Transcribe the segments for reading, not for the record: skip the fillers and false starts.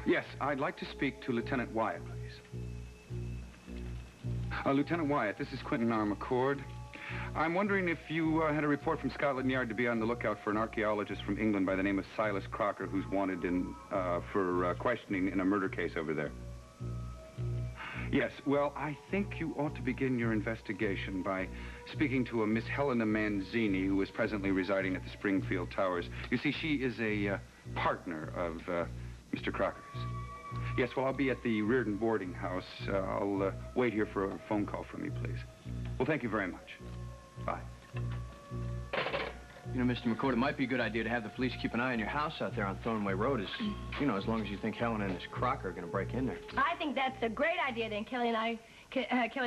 Yes, I'd like to speak to Lieutenant Wyatt, please. Lieutenant Wyatt, this is Quentin R. McCord. I'm wondering if you had a report from Scotland Yard to be on the lookout for an archaeologist from England by the name of Silas Crocker, who's wanted for questioning in a murder case over there. Yes, well, I think you ought to begin your investigation by speaking to a Miss Helena Manzini, who is presently residing at the Springfield Towers. You see, she is a partner of Mr. Crocker's. Yes, well, I'll be at the Reardon boarding house. I'll wait here for a phone call from you, please. Well, thank you very much. Bye. You know, Mr. McCord, it might be a good idea to have the police keep an eye on your house out there on Thornway Road, as long as you think Helen and this Crocker are going to break in there. I think that's a great idea. Then Kelly,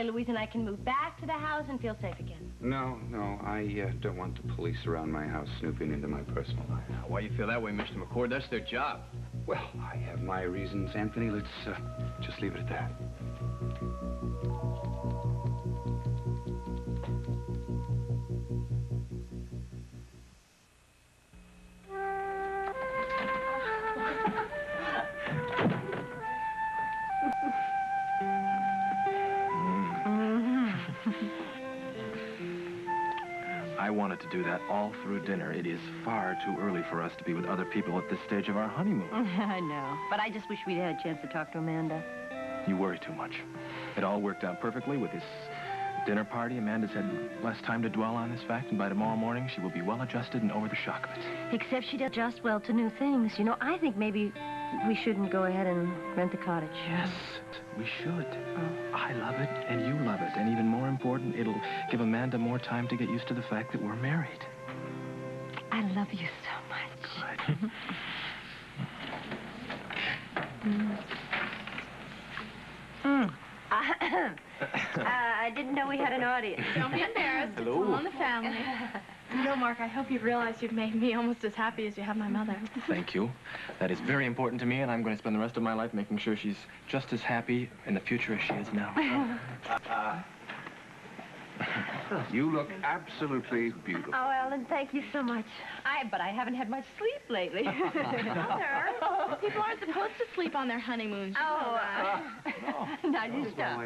Louise, and I can move back to the house and feel safe again. No, I don't want the police around my house snooping into my personal life. Now, why you feel that way, Mr. McCord? That's their job. Well, I have my reasons, Anthony. Let's just leave it at that. I wanted to do that all through dinner. It is far too early for us to be with other people at this stage of our honeymoon. I know, but I just wish we'd had a chance to talk to Amanda. You worry too much. It all worked out perfectly with this dinner party. Amanda's had less time to dwell on this fact, and by tomorrow morning, she will be well adjusted and over the shock of it. Except she does adjust well to new things. You know, I think maybe we shouldn't go ahead and rent the cottage. Yes, we should. I love it, and you love it. And even more important, it'll give Amanda more time to get used to the fact that we're married. I love you so much. Good. I didn't know we had an audience. Don't be embarrassed. Hello. It's all in the family. You know, Mark, I hope you've realized you've made me almost as happy as you have my mother. Thank you. That is very important to me, and I'm going to spend the rest of my life making sure she's just as happy in the future as she is now. You look absolutely beautiful. Oh, Ellen, thank you so much. But I haven't had much sleep lately. Mother, people aren't supposed to sleep on their honeymoons. Oh, now you stop.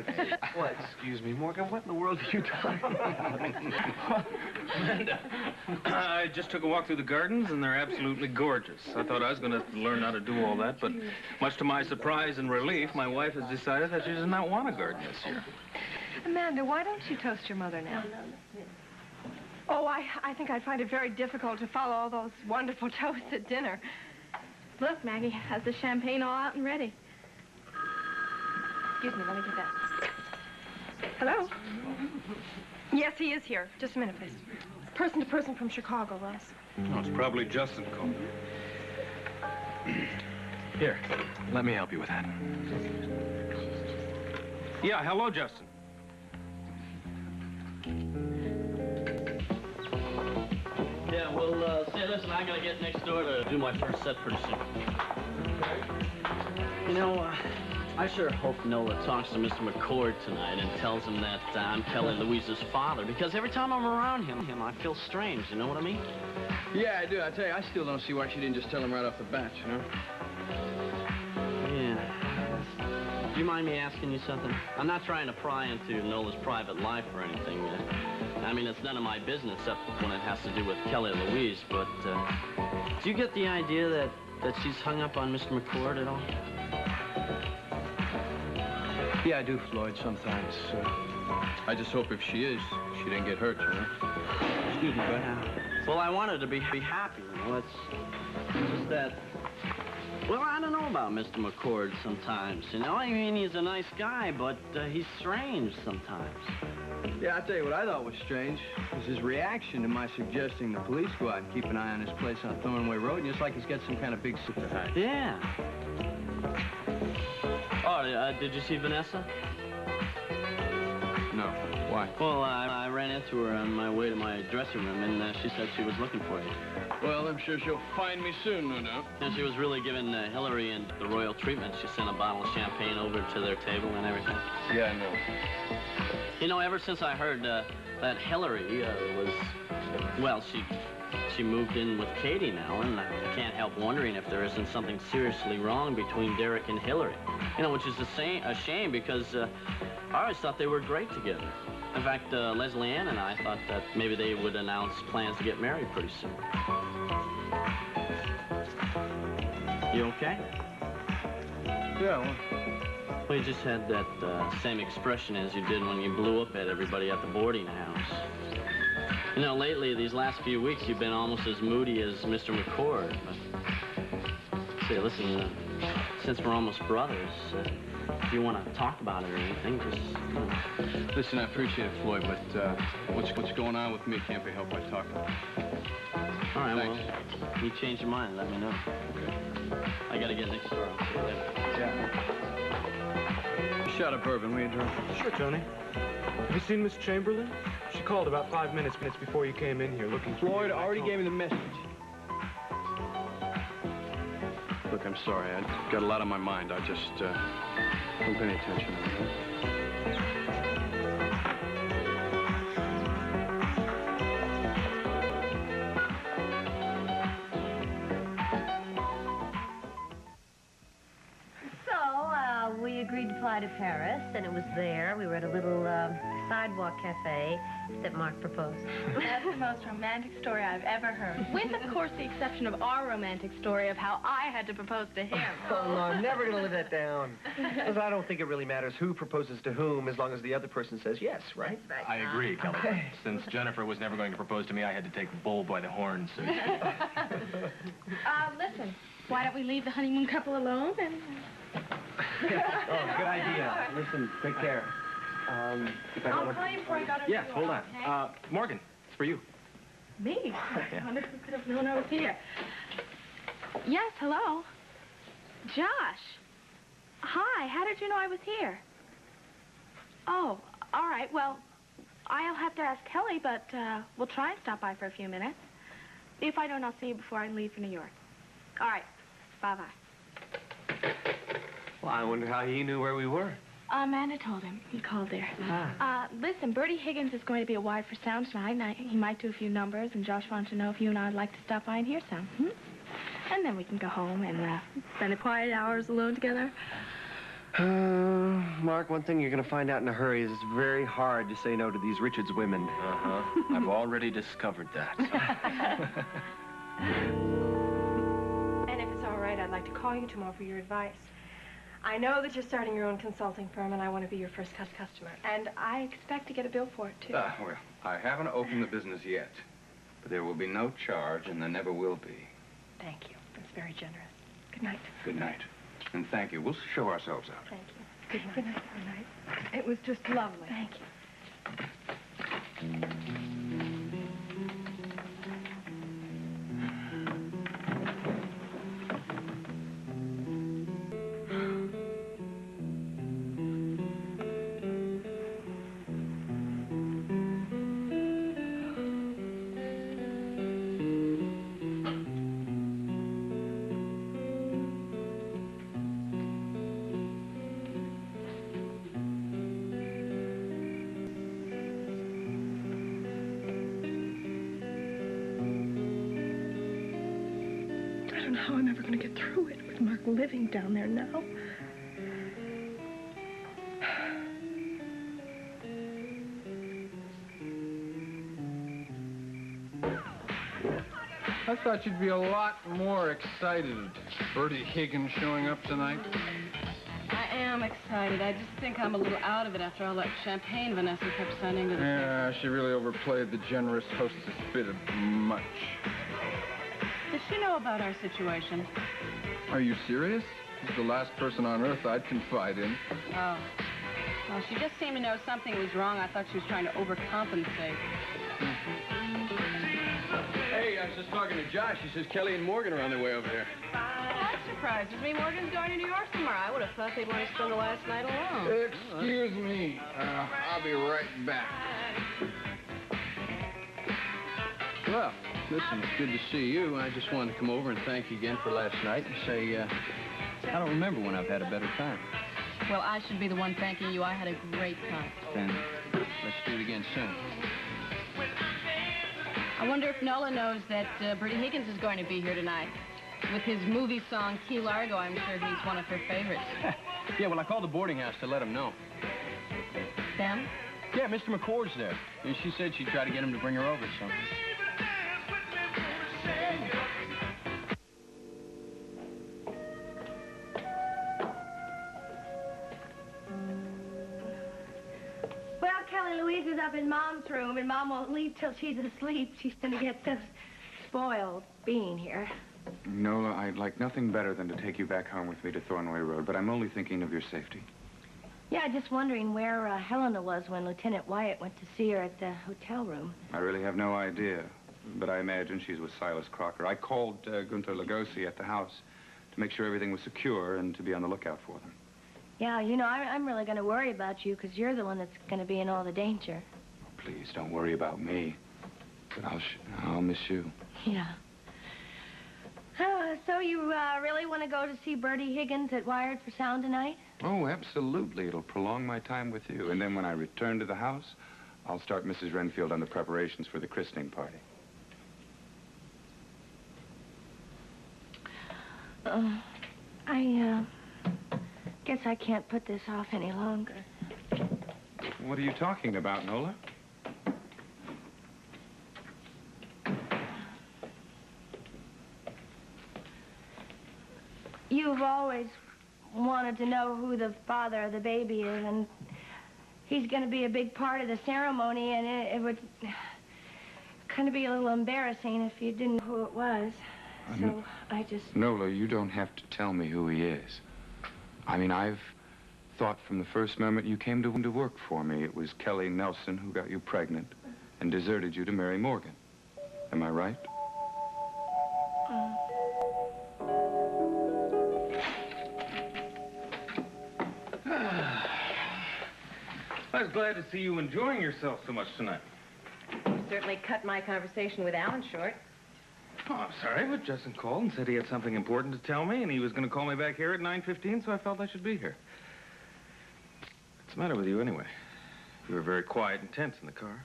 What? Excuse me, Morgan, what in the world are you talking about? Amanda, I just took a walk through the gardens, and they're absolutely gorgeous. I thought I was going to learn how to do all that, but much to my surprise and relief, my wife has decided that she does not want a garden this year. Amanda, why don't you toast your mother now? Oh, I think I'd find it very difficult to follow all those wonderful toasts at dinner. Look, Maggie has the champagne all out and ready. Excuse me, let me get that. Hello? Yes, he is here. Just a minute, please. Person to person from Chicago, Russ. Oh, it's probably Justin calling. Here, let me help you with that. Yeah, hello, Justin. Yeah, well, say, listen, I gotta get next door to do my first set pretty soon. You know, I sure hope Nola talks to Mr. McCord tonight and tells him that I'm Kelly Louise's father, because every time I'm around him, I feel strange, you know what I mean? Yeah, I do. I tell you, I still don't see why she didn't just tell him right off the bat, you know? Yeah. Do you mind me asking you something? I'm not trying to pry into Nola's private life or anything. I mean, it's none of my business except when it has to do with Kelly Louise, but do you get the idea that she's hung up on Mr. McCord at all? Yeah, I do, Floyd, sometimes. I just hope if she is, she didn't get hurt, you know? Excuse me, bud. Well, I wanted to be happy, you know? It's just that... Well, I don't know about Mr. McCord sometimes, you know? I mean, he's a nice guy, but he's strange sometimes. Yeah, I'll tell you what I thought was strange was his reaction to my suggesting the police go out and keep an eye on this place on Thornway Road, just like he's got some kind of big secret hide. Yeah. Oh, did you see Vanessa? No. Why? Well, I ran into her on my way to my dressing room, and she said she was looking for you. Well, I'm sure she'll find me soon, no doubt. And she was really giving Hillary and the royal treatment. She sent a bottle of champagne over to their table and everything. Yeah, I know. You know, ever since I heard that Hillary was, well, she she moved in with Katie now, and I can't help wondering if there isn't something seriously wrong between Derek and Hillary. You know, which is a shame because I always thought they were great together. In fact, Leslie Ann and I thought that maybe they would announce plans to get married pretty soon. You okay? Yeah, well, Well, you just had that same expression as you did when you blew up at everybody at the boarding house. You know, lately, these last few weeks, you've been almost as moody as Mr. McCord. But, say, listen, since we're almost brothers, if you want to talk about it or anything, just, you know. listen, I appreciate it, Floyd, but what's going on with me can't be helped by talking. All right, Thanks. well, you change your mind, let me know. Okay. I got to get next door. I'll see you later. Yeah. A shot of bourbon, will you, Drew? Sure, Tony. Have you seen Miss Chamberlain? She called about 5 minutes before you came in here looking for Floyd already gave me the message. Look, I'm sorry. I got a lot on my mind. I just don't pay any attention. So, we agreed to fly to Paris, and it was there. We were at a little sidewalk cafe that Mark proposed. That's the most romantic story I've ever heard. With, of course, the exception of our romantic story of how I had to propose to him. Oh, no, I'm never going to live that down. Because I don't think it really matters who proposes to whom as long as the other person says yes, right? That's right. I agree, Kelly. Okay. Since Jennifer was never going to propose to me, I had to take the bull by the horns. Listen, why don't we leave the honeymoon couple alone and... Oh, good idea. Listen, take care. If I I'll don't... call you before I go to Yes, the hold door, on. okay? Morgan, it's for you. Me? I wonder who could have known I was here. Yes, hello. Josh. Hi, how did you know I was here? Oh, all right, well, I'll have to ask Kelly, but we'll try and stop by for a few minutes. If I don't, I'll see you before I leave for New York. All right, bye-bye. Well, I wonder how he knew where we were. Amanda told him. He called there. Listen, Bertie Higgins is going to be a wide for sound tonight, and he might do a few numbers, and Josh wanted to know if you and I would like to stop by and hear some. And then we can go home and spend the quiet hours alone together. Mark, one thing you're going to find out in a hurry is it's very hard to say no to these Richards women. Uh-huh. I've already discovered that. And if it's all right, I'd like to call you tomorrow for your advice. I know that you're starting your own consulting firm, and I want to be your first customer. And I expect to get a bill for it, too. Well, I haven't opened the business yet, but there will be no charge, and there never will be. Thank you. That's very generous. Good night. Good night. And thank you. We'll show ourselves out. Thank you. Good night. Good night. Good night. It was just lovely. Thank you. I don't know how I'm ever going to get through it with Mark living down there now. I thought you'd be a lot more excited. Bertie Higgins showing up tonight. I am excited. I just think I'm a little out of it after all that champagne Vanessa kept sending to the... Yeah, she really overplayed the generous hostess bit of much. Does she know about our situation? Are you serious? She's the last person on earth I'd confide in. Oh. Well, she just seemed to know something was wrong. I thought she was trying to overcompensate. Hey, I was just talking to Josh. He says Kelly and Morgan are on their way over there. Well, that surprises me. Morgan's going to New York tomorrow. I would have thought they'd want to spend the last night alone. Excuse me. I'll be right back. Well, listen, it's good to see you. I just wanted to come over and thank you again for last night and say, I don't remember when I've had a better time. Well, I should be the one thanking you. I had a great time. Then let's do it again soon. I wonder if Nola knows that Bertie Higgins is going to be here tonight. With his movie song, Key Largo, I'm sure he's one of her favorites. Yeah, well, I called the boarding house to let him know. Them? Yeah, Mr. McCord's there. And she said she'd try to get him to bring her over, so... Well, Kelly Louise is up in Mom's room, and Mom won't leave till she's asleep. She's going to get so spoiled being here. Nola, I'd like nothing better than to take you back home with me to Thornway Road, but I'm only thinking of your safety. Yeah, just wondering where Helena was when Lieutenant Wyatt went to see her at the hotel room. I really have no idea, but I imagine she's with Silas Crocker. I called Gunther Lugosi at the house to make sure everything was secure and to be on the lookout for them. Yeah, you know, I'm really going to worry about you because you're the one that's going to be in all the danger. Please, don't worry about me. But I'll miss you. Yeah. So you really want to go to see Bertie Higgins at Wired for Sound tonight? Oh, absolutely. It'll prolong my time with you. And then when I return to the house, I'll start Mrs. Renfield on the preparations for the christening party. I guess I can't put this off any longer. What are you talking about, Nola? You've always wanted to know who the father of the baby is, and he's going to be a big part of the ceremony, and it would kind of be a little embarrassing if you didn't know who it was. So I just... Nola, you don't have to tell me who he is. I mean, I've thought from the first moment you came to work for me, it was Kelly Nelson who got you pregnant and deserted you to marry Morgan. Am I right? I was glad to see you enjoying yourself so much tonight. You certainly cut my conversation with Alan short. Oh, I'm sorry, but Justin called and said he had something important to tell me, and he was going to call me back here at 9:15, so I felt I should be here. What's the matter with you, anyway? You were very quiet and tense in the car.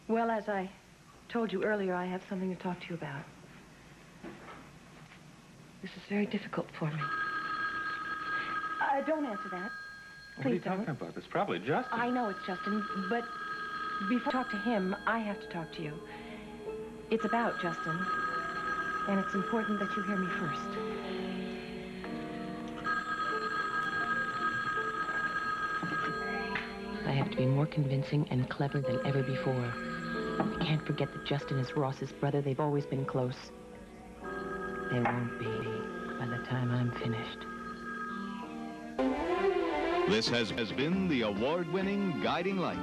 Well, as I told you earlier, I have something to talk to you about. This is very difficult for me. Don't answer that. What are you talking about? It's probably Justin. I know it's Justin, but before I talk to him, I have to talk to you. It's about Justin, and it's important that you hear me first. I have to be more convincing and clever than ever before. You can't forget that Justin is Ross's brother. They've always been close. They won't be by the time I'm finished. This has been the award-winning Guiding Light.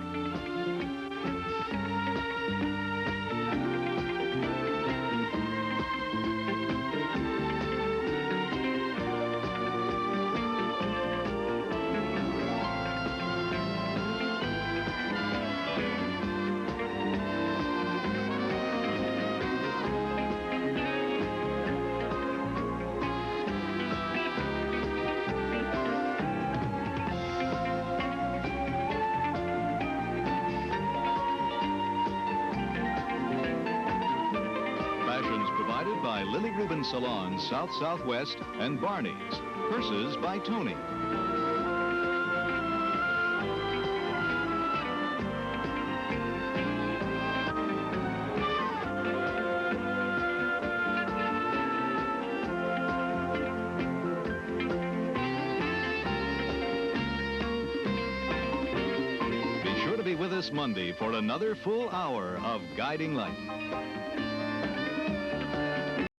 Salon South Southwest and Barney's. Purses by Tony. Be sure to be with us Monday for another full hour of Guiding Light.